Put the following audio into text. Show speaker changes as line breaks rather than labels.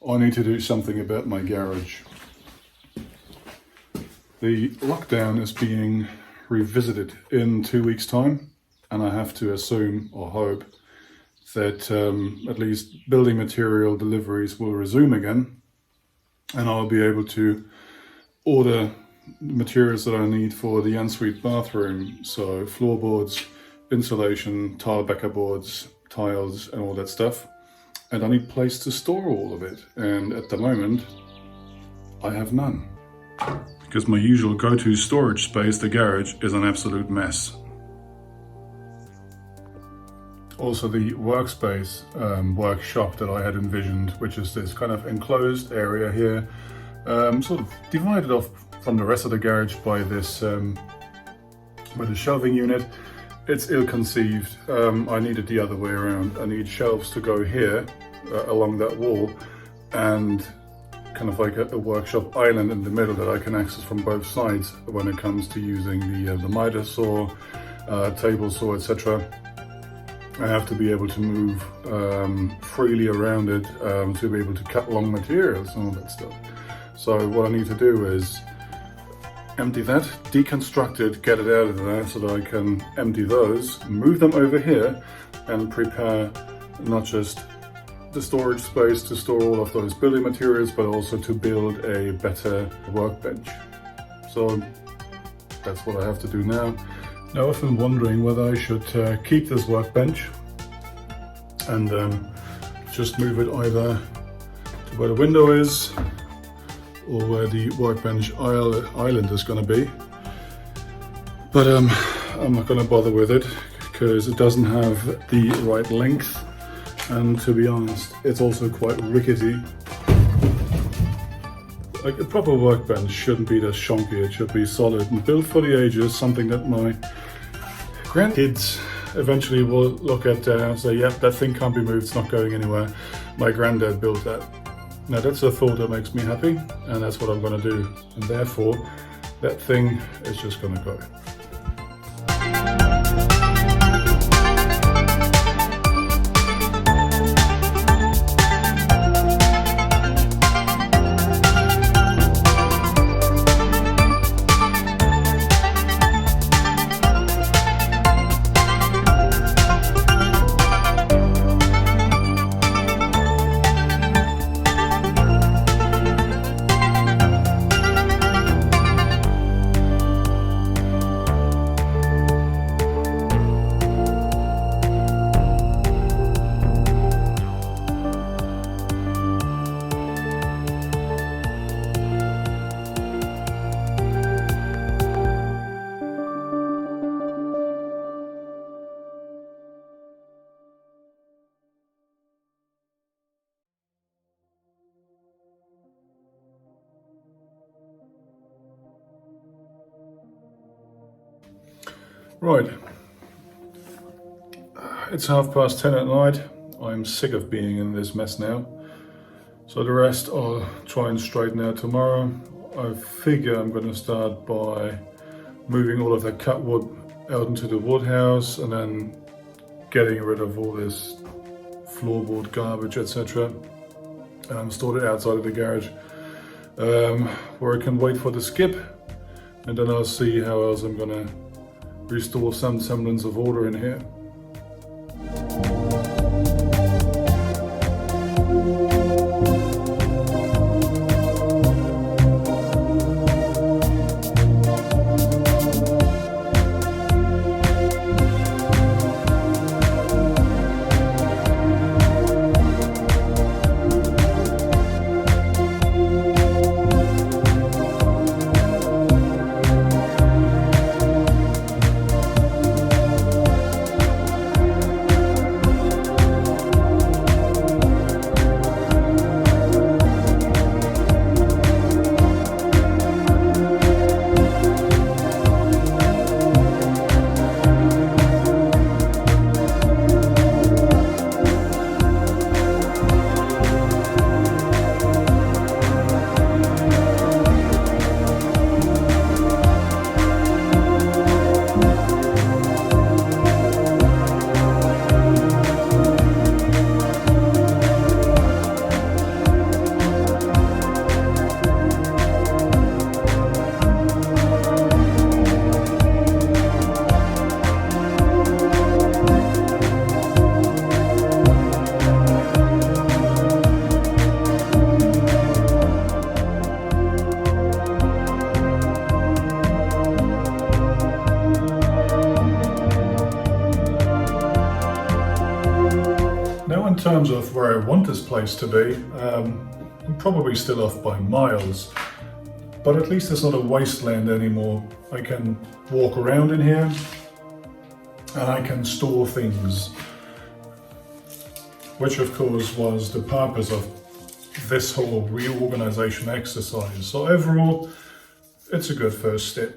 I need to do something about my garage. The lockdown is being revisited in 2 weeks' time, and I have to assume or hope that at least building material deliveries will resume again, and I'll be able to order materials that I need for the ensuite bathroom. So floorboards, insulation, tile backer boards, tiles and all that stuff. And I need a place to store all of it. And at the moment, I have none. Because my usual go-to storage space, the garage, is an absolute mess. Also the workspace, workshop that I had envisioned, which is this kind of enclosed area here, sort of divided off from the rest of the garage by this by the shelving unit. It's ill-conceived. I need it the other way around. I need shelves to go here along that wall, and kind of like a workshop island in the middle that I can access from both sides when it comes to using the miter saw, table saw, etc. I have to be able to move freely around it to be able to cut long materials and all that stuff. So what I need to do is empty that, deconstruct it, get it out of there so that I can empty those, move them over here and prepare not just the storage space to store all of those building materials, but also to build a better workbench. So that's what I have to do now. Now, I've been wondering whether I should keep this workbench and just move it either to where the window is or where the workbench island is going to be. But I'm not going to bother with it because it doesn't have the right length, and to be honest, it's also quite rickety. Like a proper workbench shouldn't be this shonky, it should be solid and built for the ages, something that my grandkids eventually will look at and say, yep, that thing can't be moved, it's not going anywhere. My granddad built that. Now that's a thought that makes me happy, and that's what I'm going to do. And therefore, that thing is just going to go. Right, it's 10:30 at night. I'm sick of being in this mess now. So the rest I'll try and straighten out tomorrow. I figure I'm going to start by moving all of that cut wood out into the wood house and then getting rid of all this floorboard garbage, etc. Stored it outside of the garage where I can wait for the skip, and then I'll see how else I'm going to restore some semblance of order in here. Now in terms of where I want this place to be, I'm probably still off by miles, but at least it's not a wasteland anymore. I can walk around in here and I can store things, which of course was the purpose of this whole reorganization exercise. So overall, it's a good first step.